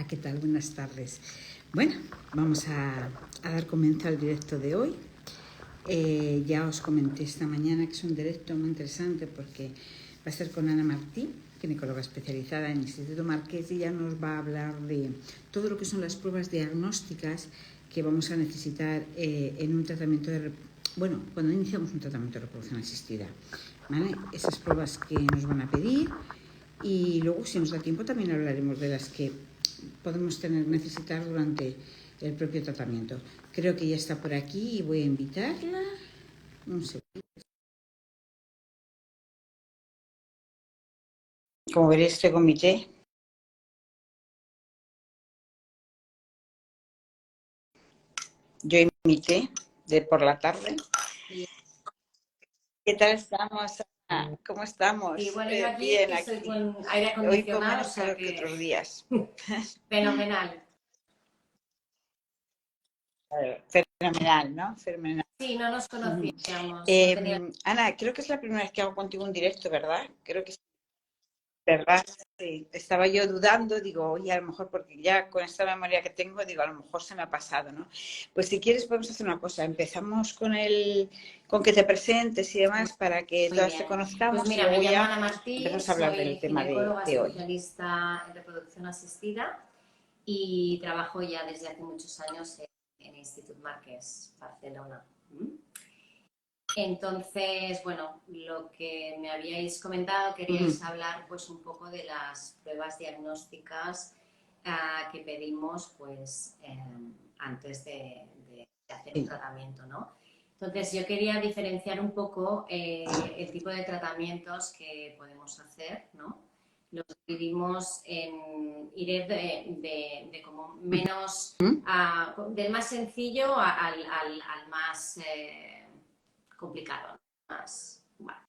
¿qué tal? Buenas tardes. Bueno, vamos a dar comienzo al directo de hoy. Ya os comenté esta mañana que es un directo muy interesante porque va a ser con Ana Martí, ginecóloga especializada en el Instituto Marqués, y ella nos va a hablar de todo lo que son las pruebas diagnósticas que vamos a necesitar en un tratamiento de... Bueno, cuando iniciamos un tratamiento de reproducción asistida, ¿vale? Esas pruebas que nos van a pedir, y luego, si nos da tiempo, también hablaremos de las que podemos necesitar durante el propio tratamiento. Creo que ya está por aquí y voy a invitarla. Un segundo. Como veréis, este comité yo invité de por la tarde. ¿Qué tal estamos? ¿Cómo estamos? Sí, bueno, yo aquí Bien, estoy aquí. con aire acondicionado. Hoy con menos calor que otros días. Fenomenal. Fenomenal, ¿no? Fenomenal. Sí, no nos conocíamos. Ana, creo que es la primera vez que hago contigo un directo, ¿verdad? Creo que sí. ¿Verdad? Sí. Estaba yo dudando, digo, oye, a lo mejor, porque ya con esta memoria que tengo, digo, a lo mejor se me ha pasado, ¿no? Pues si quieres podemos hacer una cosa, empezamos con que te presentes y demás para que Muy todas bien. te conozcamos, Pues mira, y luego me llamo ya Ana Martí, empezamos a hablar soy del tema ginecóloga de hoy. especialista en reproducción asistida y trabajo ya desde hace muchos años en Instituto Marqués, Barcelona. Entonces, bueno, lo que me habíais comentado, queríais hablar pues un poco de las pruebas diagnósticas que pedimos pues antes de hacer un tratamiento, ¿no? Entonces, yo quería diferenciar un poco el tipo de tratamientos que podemos hacer, ¿no? Los dividimos iré de como menos, del más sencillo al más complicado, más, bueno.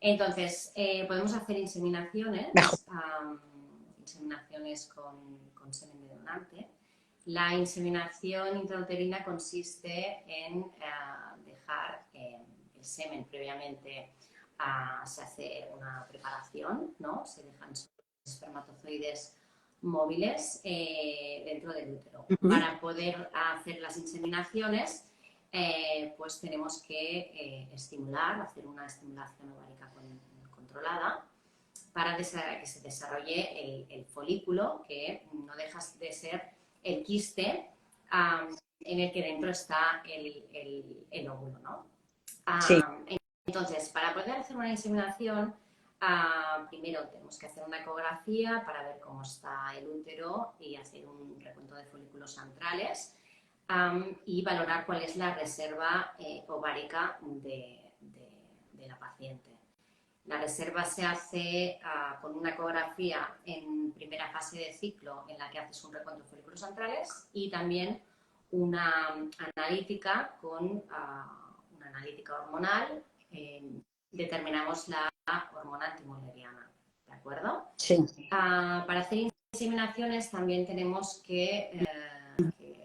Entonces, podemos hacer inseminaciones, inseminaciones con semen de donante. La inseminación intrauterina consiste en dejar el semen previamente, se hace una preparación, ¿no? Se dejan espermatozoides móviles dentro del útero. Para poder hacer las inseminaciones, pues tenemos que estimular, hacer una estimulación ovárica controlada para que se desarrolle el folículo, que no deja de ser el quiste en el que dentro está el óvulo, ¿no? Sí. Entonces, para poder hacer una inseminación, primero tenemos que hacer una ecografía para ver cómo está el útero y hacer un recuento de folículos antrales y valorar cuál es la reserva ovárica de la paciente. La reserva se hace con una ecografía en primera fase de ciclo, en la que haces un recuento de folículos antrales, y también una analítica con una analítica hormonal. Determinamos la hormona antimoleriana, ¿de acuerdo? Sí. Para hacer inseminaciones también tenemos que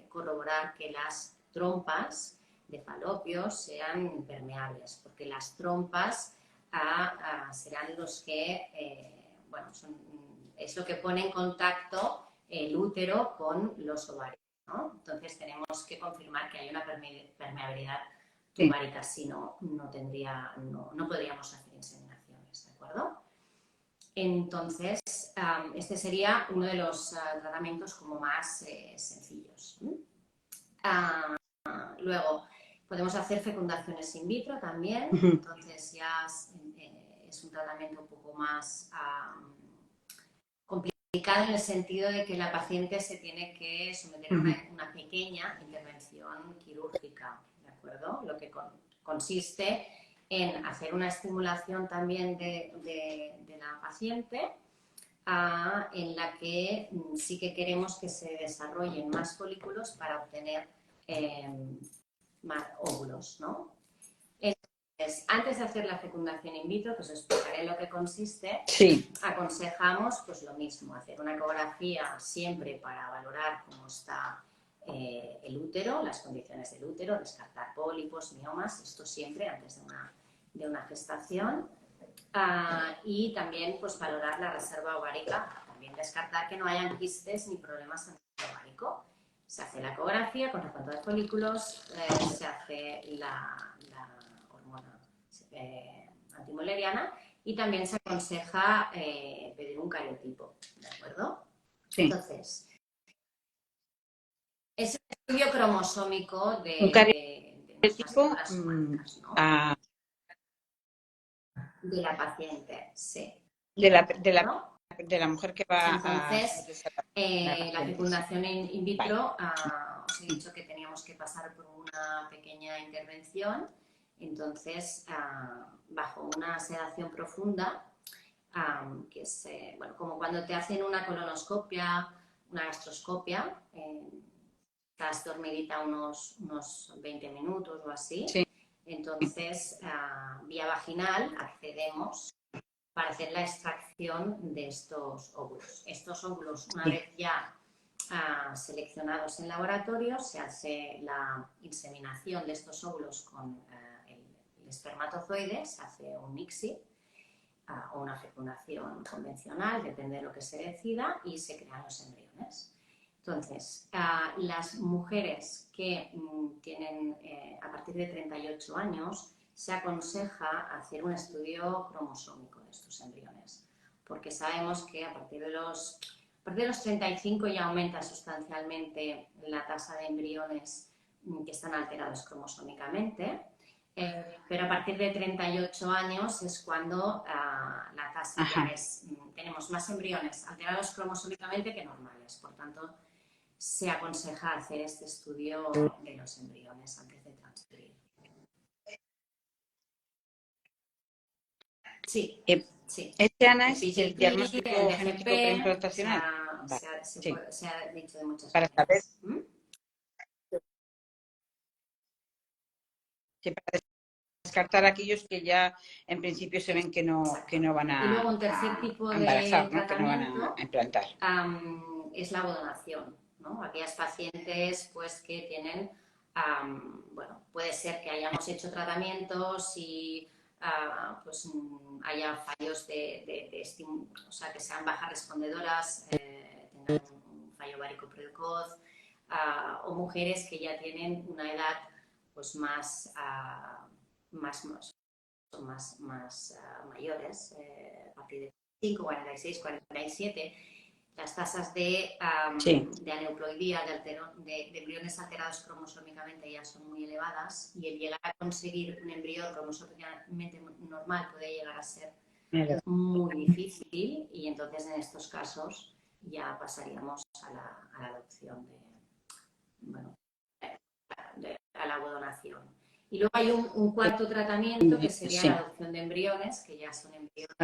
corroborar que las trompas de falopio sean permeables, porque las trompas serán los que, bueno, es lo que pone en contacto el útero con los ovarios, ¿no? Entonces tenemos que confirmar que hay una permeabilidad tumárica, si no, no podríamos hacer inseminaciones, ¿de acuerdo? Entonces, este sería uno de los tratamientos como más sencillos. Luego, podemos hacer fecundaciones in vitro también, entonces ya es un tratamiento un poco más complicado en el sentido de que la paciente se tiene que someter a una pequeña intervención quirúrgica, ¿de acuerdo? Lo que consiste en hacer una estimulación también de la paciente, en la que sí que queremos que se desarrollen más folículos para obtener más óvulos, ¿no? Entonces, antes de hacer la fecundación in vitro, que os explicaré en lo que consiste, Sí. aconsejamos pues lo mismo, hacer una ecografía siempre para valorar cómo está el útero, las condiciones del útero, descartar pólipos, miomas, esto siempre antes de una gestación. Y también pues valorar la reserva ovárica, también descartar que no hayan quistes ni problemas en el ovárico. Se hace la ecografía con recuento de folículos, se hace la hormona antimoleriana y también se aconseja pedir un cariotipo, ¿de acuerdo? Sí. Entonces, es el estudio cromosómico de nuestras células humanas, ¿no? De la paciente, sí. De la mujer que va entonces, la fecundación in vitro, vale. os he dicho que teníamos que pasar por una pequeña intervención, entonces, bajo una sedación profunda, que es, bueno, como cuando te hacen una colonoscopia, una gastroscopia, estás dormidita unos 20 minutos o así, sí. Entonces, vía vaginal accedemos para hacer la extracción de estos óvulos. Estos óvulos, una vez ya seleccionados en laboratorio, se hace la inseminación de estos óvulos con el espermatozoide, se hace un ICSI o una fecundación convencional, depende de lo que se decida, y se crean los embriones. Entonces, las mujeres que tienen a partir de 38 años, se aconseja hacer un estudio cromosómico de estos embriones, porque sabemos que a partir de los 35 ya aumenta sustancialmente la tasa de embriones que están alterados cromosómicamente, pero a partir de 38 años es cuando la tasa ya es, tenemos más embriones alterados cromosómicamente que normales, por tanto se aconseja hacer este estudio de los embriones antes de transferir. Sí, sí. Este, Ana, es el el diagnóstico genético preimplantacional. Se ha dicho de muchas para maneras. saber. Sí, para descartar aquellos que ya en principio se ven que no van a, y luego un tercer tipo embarazar, de ¿no? Que no van a implantar. Es la ovodonación, ¿no? Aquellas pacientes pues, que tienen, bueno, puede ser que hayamos hecho tratamientos y pues, haya fallos de o sea, que sean bajas respondedoras, tengan un fallo ovárico precoz, o mujeres que ya tienen una edad pues, más mayores, a partir de 5, 46, 47, las tasas de aneuploidía, de embriones alterados cromosómicamente ya son muy elevadas y el llegar a conseguir un embrión cromosómicamente normal puede llegar a ser muy difícil y entonces en estos casos ya pasaríamos a la adopción a la ovodonación. Y luego hay un cuarto tratamiento que sería la adopción de embriones, que ya son embriones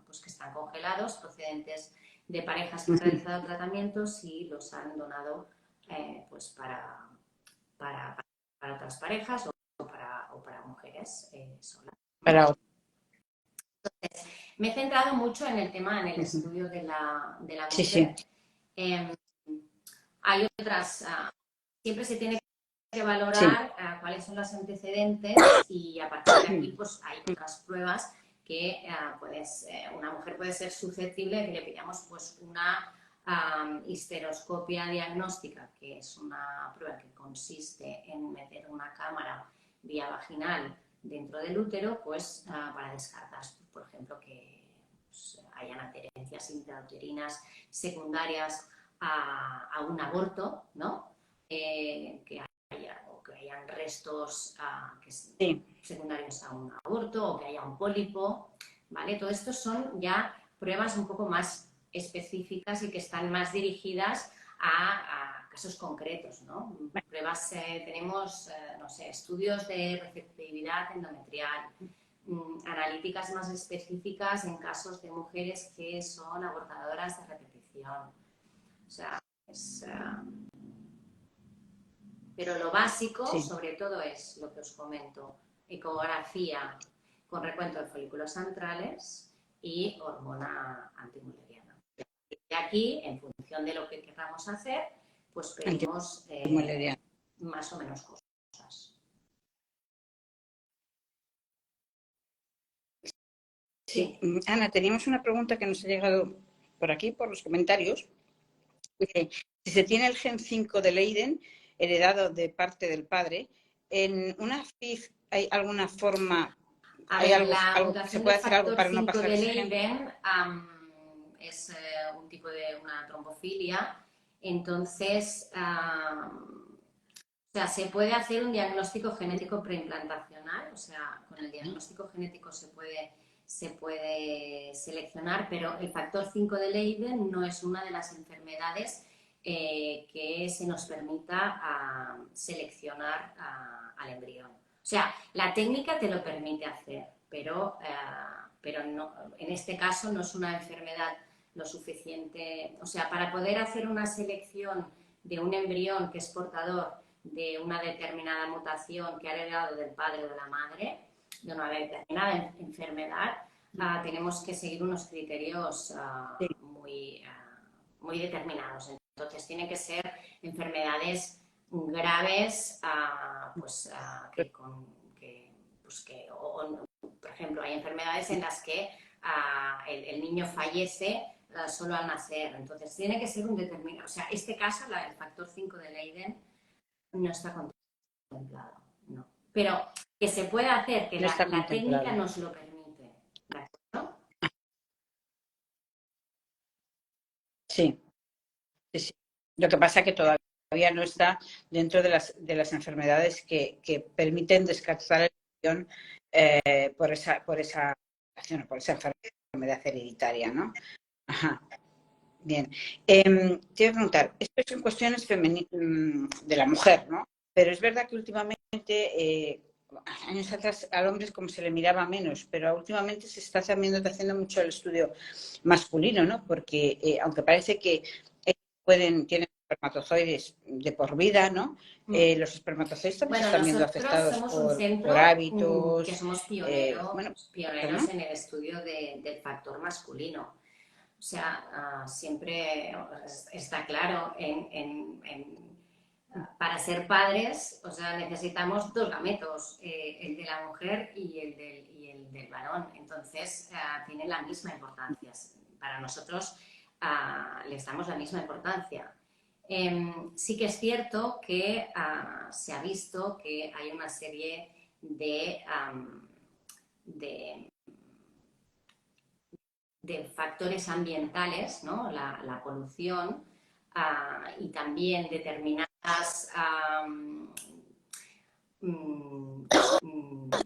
pues que están congelados, procedentes de parejas que han realizado tratamientos y los han donado pues para otras parejas o para mujeres solas. Entonces, me he centrado mucho en el tema, en el estudio de la mujer. Hay otras, siempre se tiene que valorar cuáles son los antecedentes y a partir de aquí pues hay otras pruebas que una mujer puede ser susceptible de que le pidamos pues una histeroscopia diagnóstica, que es una prueba que consiste en meter una cámara vía vaginal dentro del útero, pues para descartar, por ejemplo, que pues, hayan adherencias intrauterinas secundarias a un aborto, ¿no? Que hayan restos secundarios a un aborto o que haya un pólipo, ¿vale? Todo esto son ya pruebas un poco más específicas y que están más dirigidas a casos concretos, ¿no? Pruebas, tenemos, no sé, estudios de receptividad endometrial, analíticas más específicas en casos de mujeres que son abortadoras de repetición. O sea, pero lo básico, sobre todo, es lo que os comento: ecografía con recuento de folículos antrales y hormona antimoleriana. De aquí, en función de lo que queramos hacer, pues pedimos más o menos cosas. Sí, Ana, teníamos una pregunta que nos ha llegado por aquí, por los comentarios. Dice, si se tiene el gen 5 de Leiden, heredado de parte del padre, ¿en una FIV hay alguna forma, A hay ver, algo, la se mutación puede del hacer algo factor para no 5 pasar de ese gen? Leiden es un tipo de una trombofilia. Entonces, o sea, se puede hacer un diagnóstico genético preimplantacional, o sea, con el diagnóstico genético se puede seleccionar, pero el factor 5 de Leiden no es una de las enfermedades que se nos permita seleccionar al embrión. O sea, la técnica te lo permite hacer, pero no, en este caso no es una enfermedad lo suficiente. O sea, para poder hacer una selección de un embrión que es portador de una determinada mutación que ha heredado del padre o de la madre, de una determinada enfermedad, tenemos que seguir unos criterios Sí. muy determinados. Entonces, tienen que ser enfermedades graves, por ejemplo, hay enfermedades en las que el niño fallece solo al nacer. Entonces, tiene que ser un determinado. O sea, este caso, el factor 5 de Leiden, no está contemplado, no. Pero que se puede hacer, que No está la técnica contemplado. nos lo permite. ¿De acuerdo? Sí, sí, sí. Lo que pasa es que todavía no está dentro de las enfermedades que permiten descartar el embrión por esa enfermedad hereditaria, ¿no? Ajá. Bien. Te voy a preguntar, esto son cuestiones de la mujer, ¿no? Pero es verdad que últimamente, años atrás, al hombre es como se le miraba menos, pero últimamente se está haciendo mucho el estudio masculino, ¿no? Porque aunque parece que tienen espermatozoides de por vida, ¿no? Los espermatozoides también se Bueno, están viendo nosotros afectados somos un por centro que hábitos, somos bueno, pioneros ¿no? en el estudio del factor masculino. O sea, siempre está claro, para ser padres, o sea, necesitamos dos gametos, el de la mujer y el del varón. Entonces, tienen la misma importancia. Para nosotros les damos la misma importancia. Sí que es cierto que se ha visto que hay una serie de de factores ambientales, ¿no? La polución y también determinadas,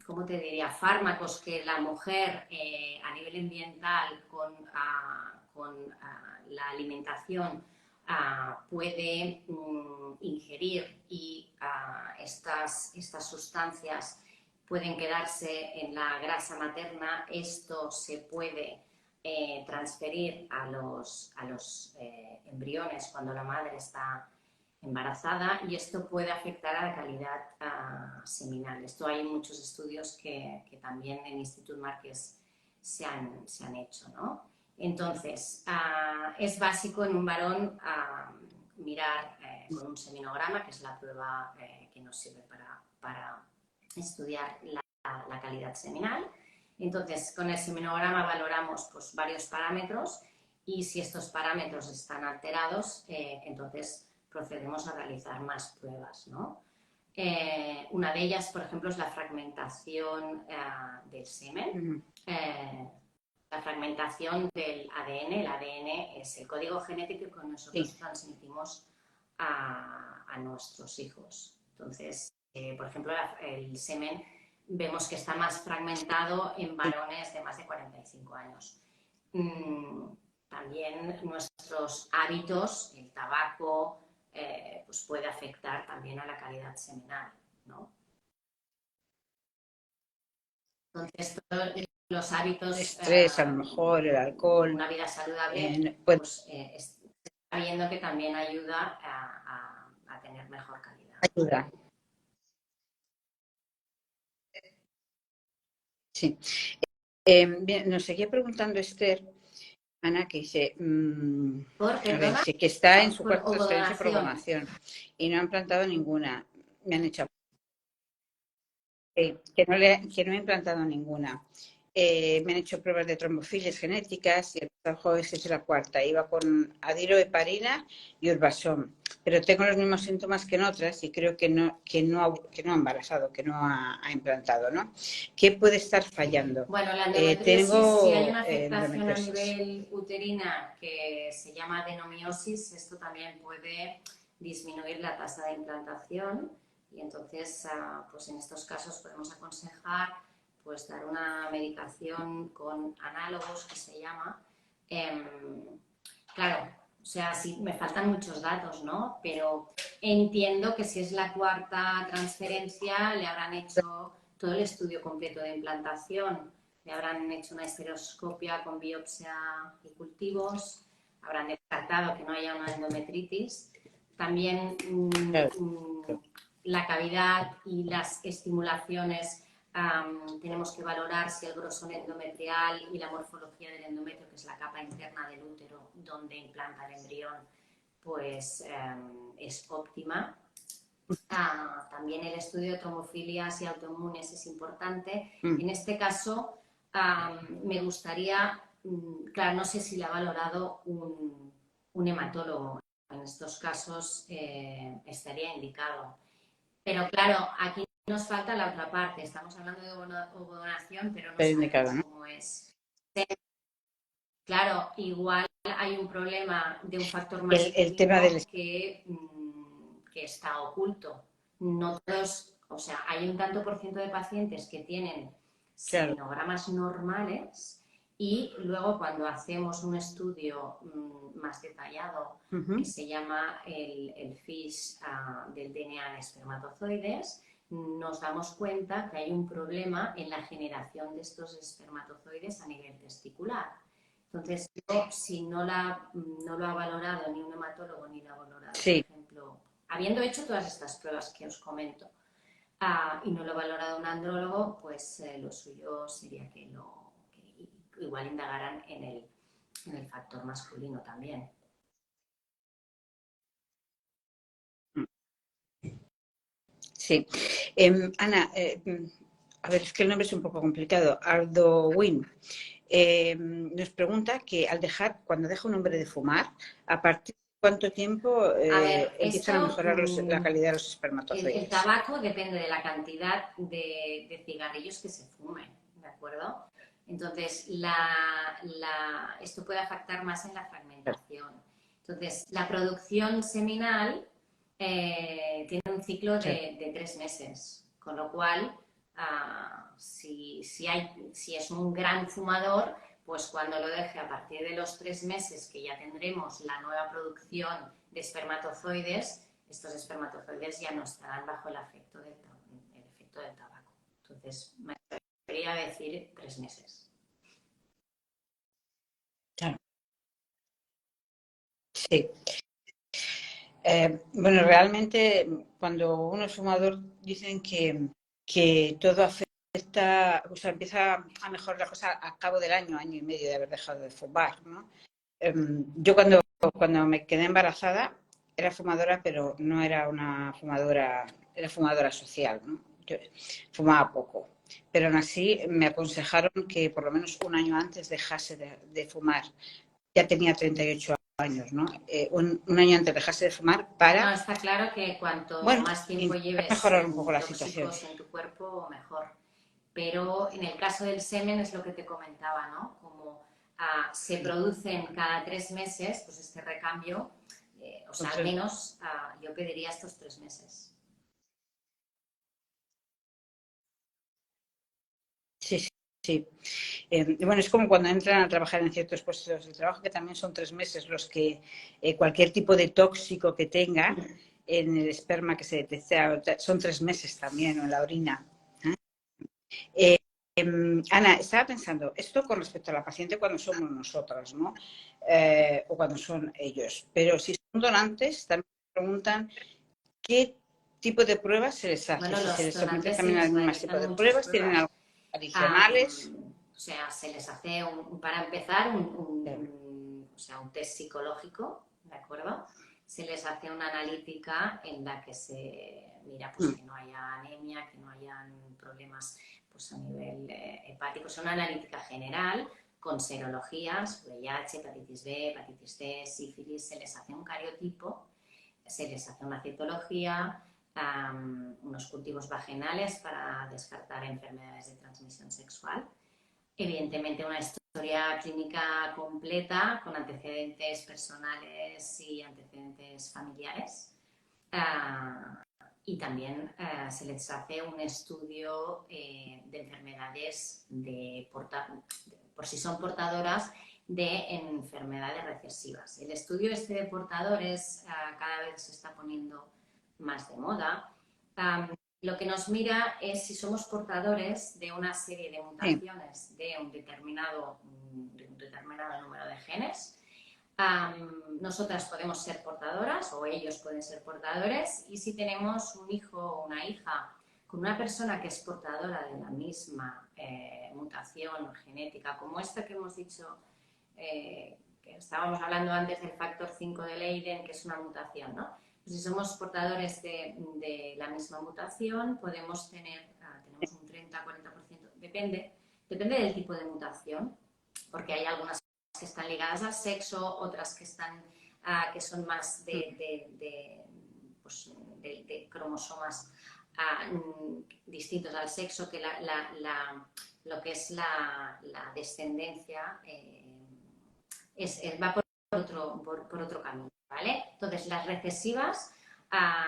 ¿cómo te diría?, fármacos que la mujer a nivel ambiental con la alimentación puede ingerir y estas sustancias pueden quedarse en la grasa materna. Esto se puede transferir a los embriones cuando la madre está embarazada y esto puede afectar a la calidad seminal. Esto hay muchos estudios que también en Institut Marqués se han hecho, ¿no? Entonces, es básico en un varón mirar con un seminograma, que es la prueba que nos sirve para estudiar la calidad seminal. Entonces, con el seminograma valoramos pues, varios parámetros y si estos parámetros están alterados, entonces procedemos a realizar más pruebas, ¿no? Una de ellas, por ejemplo, es la fragmentación del semen. La fragmentación del ADN. El ADN es el código genético que nosotros transmitimos a nuestros hijos. Entonces, por ejemplo, el semen vemos que está más fragmentado en varones de más de 45 años. También nuestros hábitos, el tabaco, pues puede afectar también a la calidad seminal, ¿no? Entonces, todos los hábitos... El estrés, a lo mejor, el alcohol. Una vida saludable, Pues, pues está viendo que también ayuda a tener mejor calidad. ayuda. Sí. Bien, nos seguía preguntando Esther, Ana, que dice, a ver, dice que está en su cuarta transferencia por ovonación y no han plantado ninguna. Me han hecho que no he implantado ninguna. me han hecho pruebas de trombofilias genéticas y el trabajo es la cuarta. Iba con adiro, heparina y urbasón. Pero tengo los mismos síntomas que en otras y creo que no ha embarazado, que no ha implantado, ¿no? ¿Qué puede estar fallando? Bueno, la endometriosis, si hay Tengo una afectación a endometriosis. nivel uterina que se llama adenomiosis, esto también puede disminuir la tasa de implantación y entonces, pues en estos casos podemos aconsejar pues dar una medicación con análogos que se llama. Em, claro, o sea, sí, me faltan muchos datos, ¿no? Pero entiendo que si es la cuarta transferencia, le habrán hecho todo el estudio completo de implantación, le habrán hecho una estereoscopia con biopsia y cultivos, habrán descartado que no haya una endometritis. También Claro. la cavidad y las estimulaciones. Tenemos que valorar si el grosor endometrial y la morfología del endometrio, que es la capa interna del útero donde implanta el embrión, pues es óptima. También el estudio de tromofilias y autoinmunes es importante. En este caso, me gustaría, claro, no sé si le ha valorado un hematólogo. En estos casos estaría indicado. Pero claro, aquí nos falta la otra parte. Estamos hablando de ovodonación, pero no Pero indicado, sabemos ¿no? cómo es. Claro, igual hay un problema de un factor El tema del... masculino que está oculto. No todos, o sea, hay un tanto por ciento de pacientes que tienen Claro. seminogramas normales y luego cuando hacemos un estudio más detallado que se llama el FISH del DNA en espermatozoides, nos damos cuenta que hay un problema en la generación de estos espermatozoides a nivel testicular. Entonces, yo, si no lo ha valorado ni un hematólogo ni lo ha valorado, por Sí. ejemplo, habiendo hecho todas estas pruebas que os comento, y no lo ha valorado un andrólogo, pues lo suyo sería que igual indagaran en el factor masculino también. Sí. Ana, a ver, es que el nombre es un poco complicado. Ardowin nos pregunta que cuando deja un hombre de fumar, ¿a partir de cuánto tiempo A ver, empiezan a esto, mejorar la calidad de los el espermatozoides? tabaco depende de la cantidad de cigarrillos que se fumen, ¿de acuerdo? Entonces, esto puede afectar más en la fragmentación. Entonces, la producción seminal tiene un ciclo de 3 meses, con lo cual, si es un gran fumador, pues cuando lo deje a partir de los 3 meses, que ya tendremos la nueva producción de espermatozoides, estos espermatozoides ya no estarán bajo el efecto del tabaco. Entonces, me atrevería a decir 3 meses. Claro. Sí. Bueno, realmente cuando uno es fumador dicen que todo afecta, o sea, empieza a mejorar la cosa a cabo del año, año y medio de haber dejado de fumar, ¿no? Yo cuando me quedé embarazada era fumadora, pero no era una fumadora, era fumadora social, ¿no? Yo fumaba poco, pero aún así me aconsejaron que por lo menos un año antes dejase de fumar. Ya tenía 38 años, ¿no? Un año antes dejase de fumar No, para, está claro que cuanto bueno, más tiempo intentar lleves mejorar un poco sin la situación. tóxicos en tu cuerpo, mejor. Pero en el caso del semen es lo que te comentaba, ¿no? Como se producen cada 3 meses, pues este recambio, o sea, al menos yo pediría estos 3 meses. Sí, sí, sí. Bueno, es como cuando entran a trabajar en ciertos puestos de trabajo, que también son 3 meses los que cualquier tipo de tóxico que tenga en el esperma que se detecta, son 3 meses también, o en la orina. Eh, Ana, estaba pensando, esto con respecto a la paciente cuando somos nosotras, ¿no? O cuando son ellos. Pero si son donantes, también preguntan qué tipo de pruebas se les hace, Bueno, si se los les somete donantes se también al les mismo tipo realizan de muchas pruebas, tienen pruebas. algo adicionales. O sea, se les hace, para empezar, o sea, un test psicológico, ¿de acuerdo? Se les hace una analítica en la que se mira pues, que no haya anemia, que no hayan problemas pues a nivel hepático. Es una analítica general con serologías, VIH, hepatitis B, hepatitis C, sífilis. Se les hace un cariotipo, se les hace una citología, unos cultivos vaginales para descartar enfermedades de transmisión sexual. Evidentemente una historia clínica completa con antecedentes personales y antecedentes familiares. Y también se les hace un estudio de enfermedades por si son portadoras de enfermedades recesivas. El estudio de portadores cada vez se está poniendo más de moda. Lo que nos mira es si somos portadores de una serie de mutaciones de un determinado número de genes. Nosotras podemos ser portadoras o ellos pueden ser portadores, y si tenemos un hijo o una hija con una persona que es portadora de la misma mutación genética como esta que hemos dicho, que estábamos hablando antes del factor 5 de Leiden, que es una mutación, ¿no? Pues si somos portadores de la misma mutación, podemos tenemos un 30-40%, depende del tipo de mutación, porque hay algunas que están ligadas al sexo, otras que son más de cromosomas distintos al sexo, que lo que es la descendencia va por otro camino, ¿vale? Entonces, las recesivas,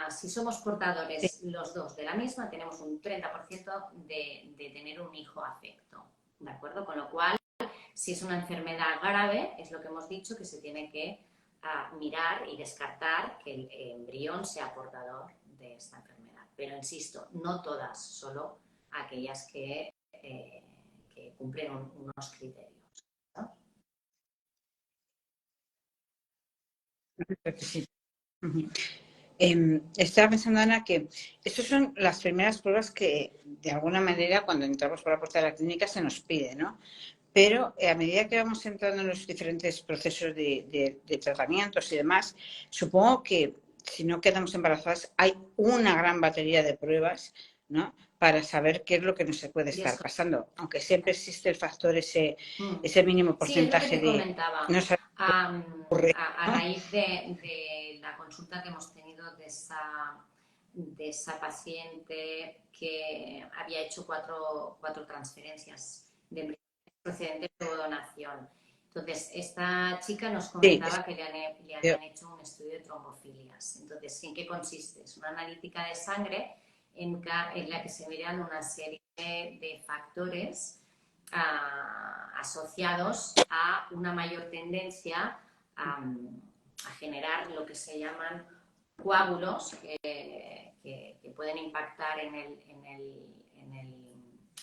si somos portadores los dos de la misma, tenemos un 30% de tener un hijo afecto, ¿de acuerdo? Con lo cual, si es una enfermedad grave, es lo que hemos dicho, que se tiene que mirar y descartar que el embrión sea portador de esta enfermedad. Pero insisto, no todas, solo aquellas que cumplen unos criterios, ¿no? Estaba pensando, Ana, que estas son las primeras pruebas que, de alguna manera, cuando entramos por la puerta de la clínica se nos pide, ¿no? Pero a medida que vamos entrando en los diferentes procesos de tratamientos y demás, supongo que si no quedamos embarazadas hay una gran batería de pruebas, ¿no?, para saber qué es lo que nos puede estar pasando, aunque siempre existe el factor ese mínimo porcentaje sí, es lo que te comentaba. No saber a raíz de la consulta que hemos tenido de esa paciente que había hecho cuatro transferencias de embriones procedentes de donación. Entonces, esta chica nos comentaba que le habían hecho un estudio de trombofilias. Entonces, ¿en qué consiste? Es una analítica de sangre en la que se miran una serie de factores asociados a una mayor tendencia a generar lo que se llaman coágulos que pueden impactar en el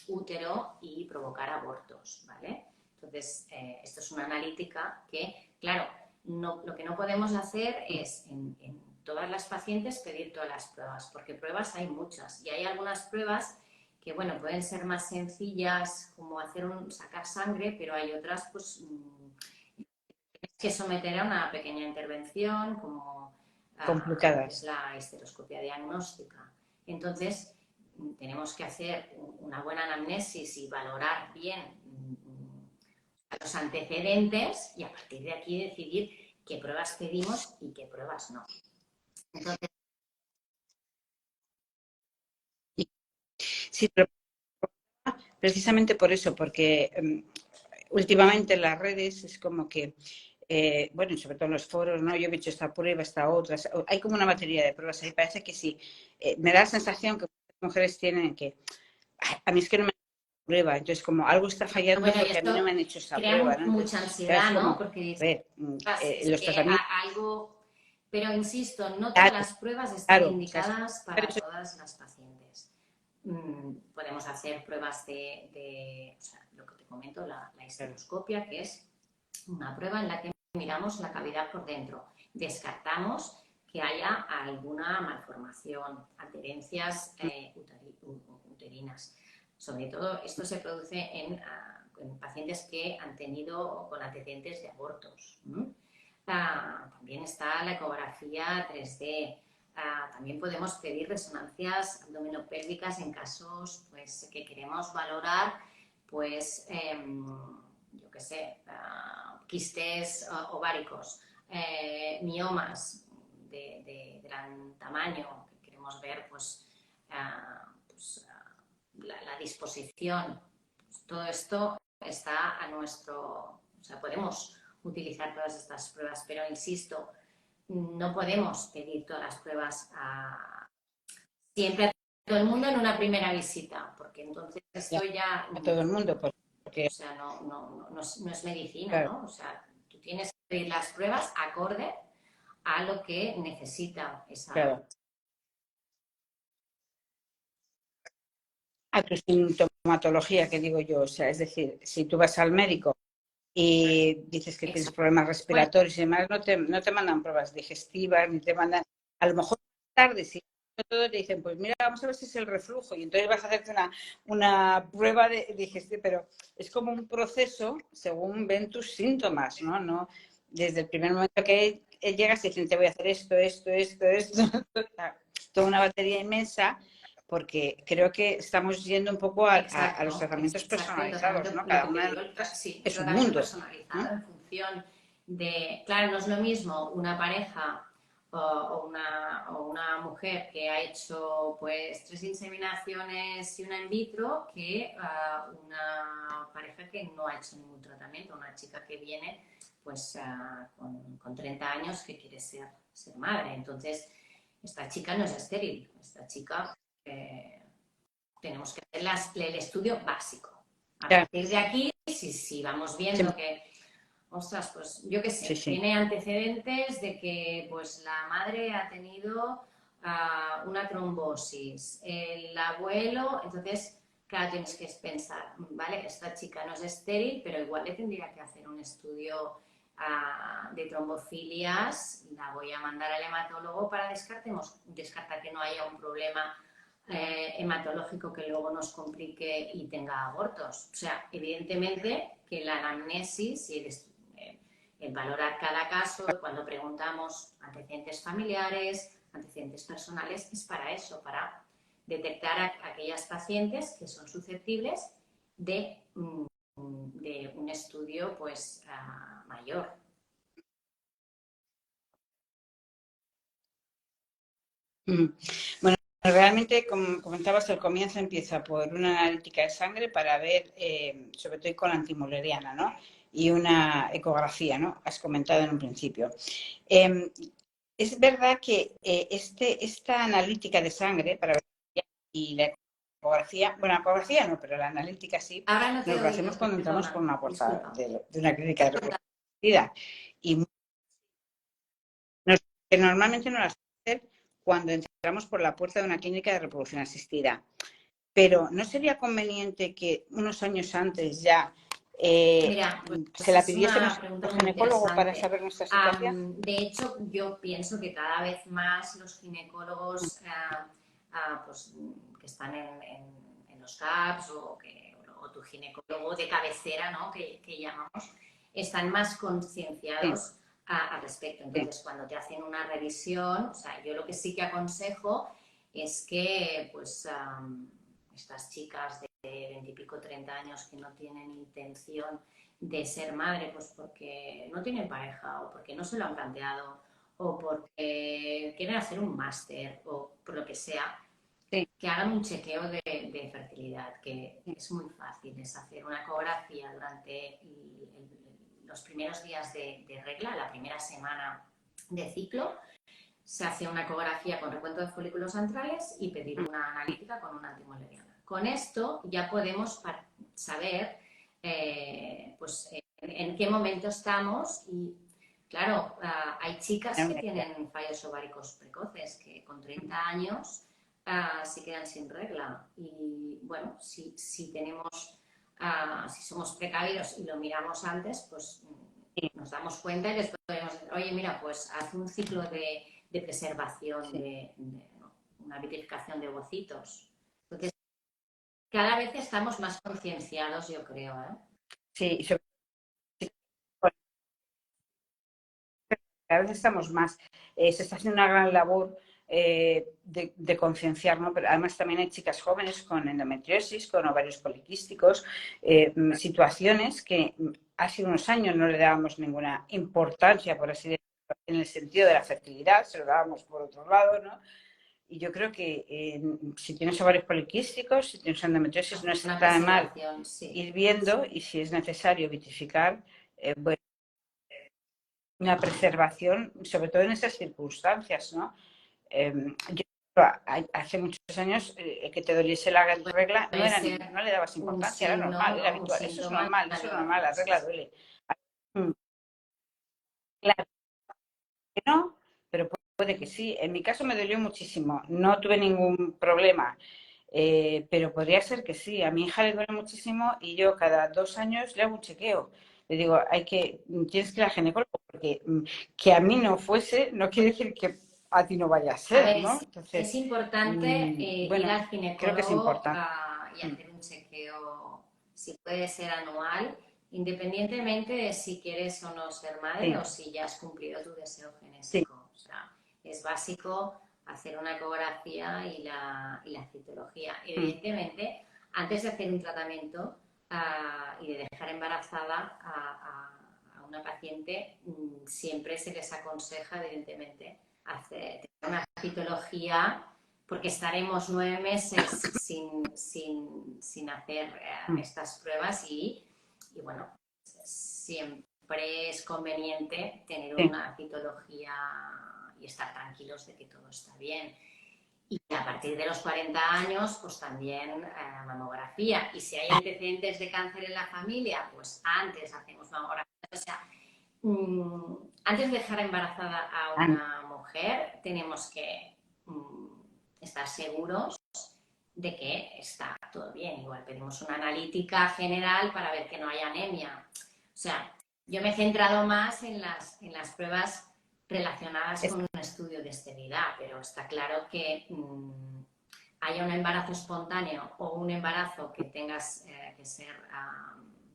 útero y provocar abortos, ¿vale? Entonces, esto es una analítica que, claro, lo que no podemos hacer es en todas las pacientes pedir todas las pruebas, porque pruebas hay muchas y hay algunas pruebas que, bueno, pueden ser más sencillas, como sacar sangre, pero hay otras, pues, que someter a una pequeña intervención, como complicadas. es la histeroscopia diagnóstica. Entonces, tenemos que hacer una buena anamnesis y valorar bien los antecedentes y a partir de aquí decidir qué pruebas pedimos y qué pruebas no. Entonces, sí, pero precisamente por eso, porque últimamente en las redes es como que, bueno, sobre todo en los foros, ¿no? Yo he hecho esta prueba, esta otra, hay como una batería de pruebas. Ahí parece que sí. Me da la sensación que muchas mujeres tienen que, a mí es que no me han hecho prueba, entonces como algo está fallando porque a mí no me han hecho esa prueba, ¿no? Mucha ansiedad, como, ¿no? Porque los tratamientos... Pero insisto, no todas las pruebas están indicadas para todas las pacientes. Podemos hacer pruebas o sea, lo que te comento, la histeroscopia, que es una prueba en la que miramos la cavidad por dentro. Descartamos que haya alguna malformación, adherencias uterinas. Sobre todo, esto se produce en pacientes que han tenido con antecedentes de abortos. También está la ecografía 3D. también podemos pedir resonancias abdominopélvicas en casos pues, que queremos valorar, pues, yo qué sé, quistes ováricos, miomas de gran tamaño, que queremos ver pues, la disposición. Pues, todo esto está a nuestro... O sea, podemos utilizar todas estas pruebas, pero insisto, no podemos pedir todas las pruebas siempre a todo el mundo en una primera visita, porque entonces esto ya... A todo el mundo, porque, O sea, no es medicina, claro, ¿no? O sea, tú tienes que pedir las pruebas acorde a lo que necesita esa... claro. A tu sintomatología, que digo yo, o sea, es decir, si tú vas al médico y dices que tienes Exacto. problemas Bueno, respiratorios y demás, no te mandan pruebas digestivas, ni te mandan, a lo mejor tarde, si todo te dicen, pues mira, vamos a ver si es el reflujo, y entonces vas a hacerte una prueba de digestiva, pero es como un proceso según ven tus síntomas, ¿no? No desde el primer momento que llegas y dicen, te voy a hacer esto, toda una batería inmensa, porque creo que estamos yendo un poco a los tratamientos exacto, el tratamiento, personalizados, ¿no? lo Cada que te una de digo, nosotras sí, el es un tratamiento mundo. personalizado en función de, claro, no es lo mismo una pareja o una mujer que ha hecho pues 3 inseminaciones y una in vitro que una pareja que no ha hecho ningún tratamiento, una chica que viene pues con 30 años que quiere ser madre. Entonces, esta chica no es estéril, esta chica tenemos que hacer el estudio básico. A Ya, partir de aquí, si vamos viendo que, ostras, pues yo qué sí, sé, sí. tiene antecedentes de que pues la madre ha tenido una trombosis, el abuelo, entonces, claro, tienes que pensar, vale, esta chica no es estéril, pero igual le tendría que hacer un estudio de trombofilias, la voy a mandar al hematólogo para descartar que no haya un problema hematológico que luego nos complique y tenga abortos. O sea, evidentemente que la anamnesis y el valorar cada caso, cuando preguntamos antecedentes familiares, antecedentes personales, es para eso, para detectar a aquellas pacientes que son susceptibles de un estudio pues mayor. Bueno, realmente, como comentabas, el comienzo empieza por una analítica de sangre para ver, sobre todo con la antimoleriana, ¿no? Y una ecografía, ¿no? Has comentado en un principio. Es verdad que esta analítica de sangre para ver y la ecografía, bueno, la ecografía no, pero la analítica sí, Ahora no te nos he lo hacemos oído, cuando entramos por perdona, una puerta disculpa. de una clínica de reproducción. Y que normalmente no las hacen cuando entramos por la puerta de una clínica de reproducción asistida. Pero ¿no sería conveniente que unos años antes ya Mira, se pues la es una pidiésemos pregunta al muy ginecólogo para interesante. saber nuestra situación? De hecho, yo pienso que cada vez más los ginecólogos pues, que están en los CAPs o tu ginecólogo de cabecera, ¿no? que llamamos, están más Sí, concienciados al respecto. sí. Entonces, cuando te hacen una revisión, o sea, yo lo que sí que aconsejo es que pues, estas chicas de 20 y pico, 30 años que no tienen intención de ser madre, pues porque no tienen pareja o porque no se lo han planteado o porque quieren hacer un máster o por lo que sea, Sí. que hagan un chequeo de fertilidad, que es muy fácil, es hacer una ecografía durante los primeros días de regla, la primera semana de ciclo, se hace una ecografía con recuento de folículos antrales y pedir una analítica con una antimoleriana. Con esto ya podemos saber pues, en qué momento estamos y, claro, hay chicas que tienen fallos ováricos precoces que con 30 años se quedan sin regla y, bueno, si tenemos, si somos precavidos y lo miramos antes, pues nos damos cuenta y les podemos decir, oye, mira, pues haz un ciclo de preservación, Sí, ¿no? Una vitrificación de ovocitos. Entonces, cada vez estamos más concienciados, yo creo, ¿eh? sí, cada vez estamos más. Se está haciendo una gran labor de concienciar, ¿no? Pero además también hay chicas jóvenes con endometriosis, con ovarios poliquísticos, situaciones que hace unos años no le dábamos ninguna importancia, por así decirlo, en el sentido de la fertilidad, se lo dábamos por otro lado, ¿no? Y yo creo que si tienes ovarios poliquísticos, si tienes endometriosis, no está mal ir viendo y si es necesario vitrificar, bueno, una preservación, sobre todo en esas circunstancias, ¿no? Yo hace muchos años que te doliese la regla no le dabas importancia, era normal, era habitual. Eso es normal, la regla duele. Claro que no, pero puede que sí. En mi caso me dolió muchísimo, no tuve ningún problema, pero podría ser que sí. A mi hija le duele muchísimo y yo cada 2 años le hago un chequeo. Le digo, tienes que ir al ginecólogo, porque que a mí no fuese, no quiere decir que a ti no vaya a ser, ¿no? Entonces, es importante bueno, ir al ginecólogo creo que es importante. Y hacer un chequeo, si puede ser anual, independientemente de si quieres o no ser madre o si ya has cumplido tu deseo genésico. O sea, es básico hacer una ecografía y la citología. Evidentemente, antes de hacer un tratamiento y de dejar embarazada a una paciente, siempre se les aconseja, evidentemente, hacer una citología, porque estaremos 9 meses sin hacer estas pruebas y bueno, siempre es conveniente tener una citología y estar tranquilos de que todo está bien. Y a partir de los 40 años, pues también mamografía. Y si hay antecedentes de cáncer en la familia, pues antes hacemos mamografía. O sea, antes de dejar embarazada a una mujer, tenemos que estar seguros de que está todo bien. Igual pedimos una analítica general para ver que no haya anemia. O sea, yo me he centrado más en las pruebas relacionadas con un estudio de esterilidad, pero está claro que haya un embarazo espontáneo o un embarazo que tengas que ser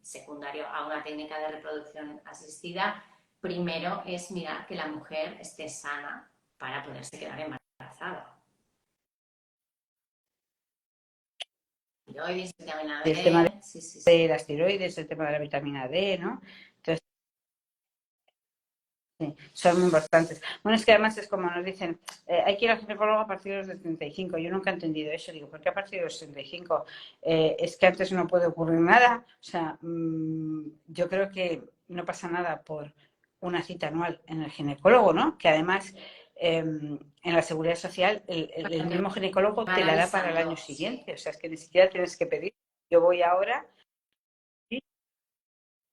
secundario a una técnica de reproducción asistida, primero es mirar que la mujer esté sana para poderse quedar embarazada. Tiroides, vitamina D. El tema de las tiroides, el tema de la vitamina D, ¿no? Entonces, sí, son muy importantes. Bueno, es que además es como nos dicen, hay que ir al ginecólogo a partir de los 35. Yo nunca he entendido eso. Digo, ¿por qué a partir de los 65? Es que antes no puede ocurrir nada. O sea, yo creo que no pasa nada por una cita anual en el ginecólogo, ¿no? Que además en la seguridad social el mismo ginecólogo te la da para el año siguiente. O sea, es que ni siquiera tienes que pedir. Yo voy ahora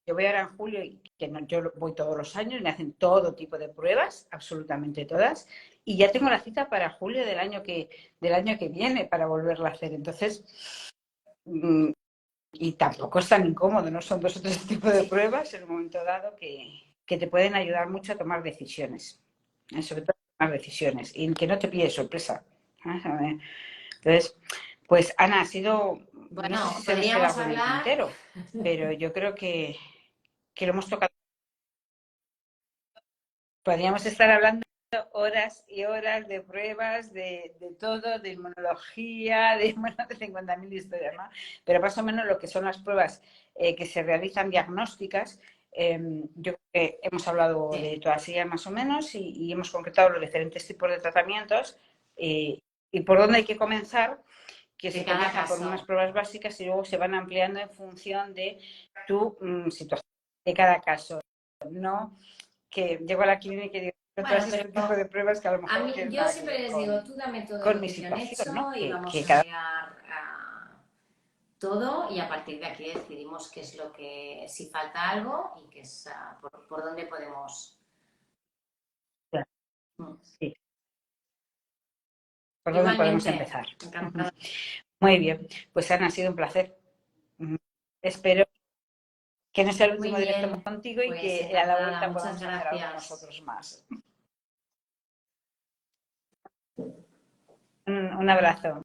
en julio, y que no, yo voy todos los años, me hacen todo tipo de pruebas, absolutamente todas, y ya tengo la cita para julio del año que viene para volverla a hacer. Entonces, y tampoco es tan incómodo, ¿no? Son 2 o 3 tipos de pruebas en un momento dado que te pueden ayudar mucho a tomar decisiones, sobre todo a tomar decisiones, y que no te pille sorpresa. Entonces, pues Ana, ha sido, bueno, no sé si se me queda algo en el tintero, pero yo creo que lo hemos tocado. Podríamos estar hablando horas y horas de pruebas, de todo, de inmunología, de 50.000 historias, ¿no? Pero más o menos lo que son las pruebas que se realizan diagnósticas, yo creo que hemos hablado de todas ellas más o menos y hemos concretado los diferentes tipos de tratamientos y por dónde hay que comenzar, que se comienza por unas pruebas básicas y luego se van ampliando en función de tu situación, de cada caso, ¿no? Que llego a la clínica y digo, todas este tipo de pruebas que a lo mejor yo siempre les digo, tú dame todo con lo mi que te han situación, hecho ¿no? y vamos a mirar todo y a partir de aquí decidimos qué es lo que, si falta algo y qué es por dónde podemos. Sí. ¿Por dónde podemos empezar? Encantada. Muy bien, pues Ana, ha sido un placer. Espero que no sea el último directo contigo y que a la vuelta podamos hacer algo nosotros más. Un abrazo.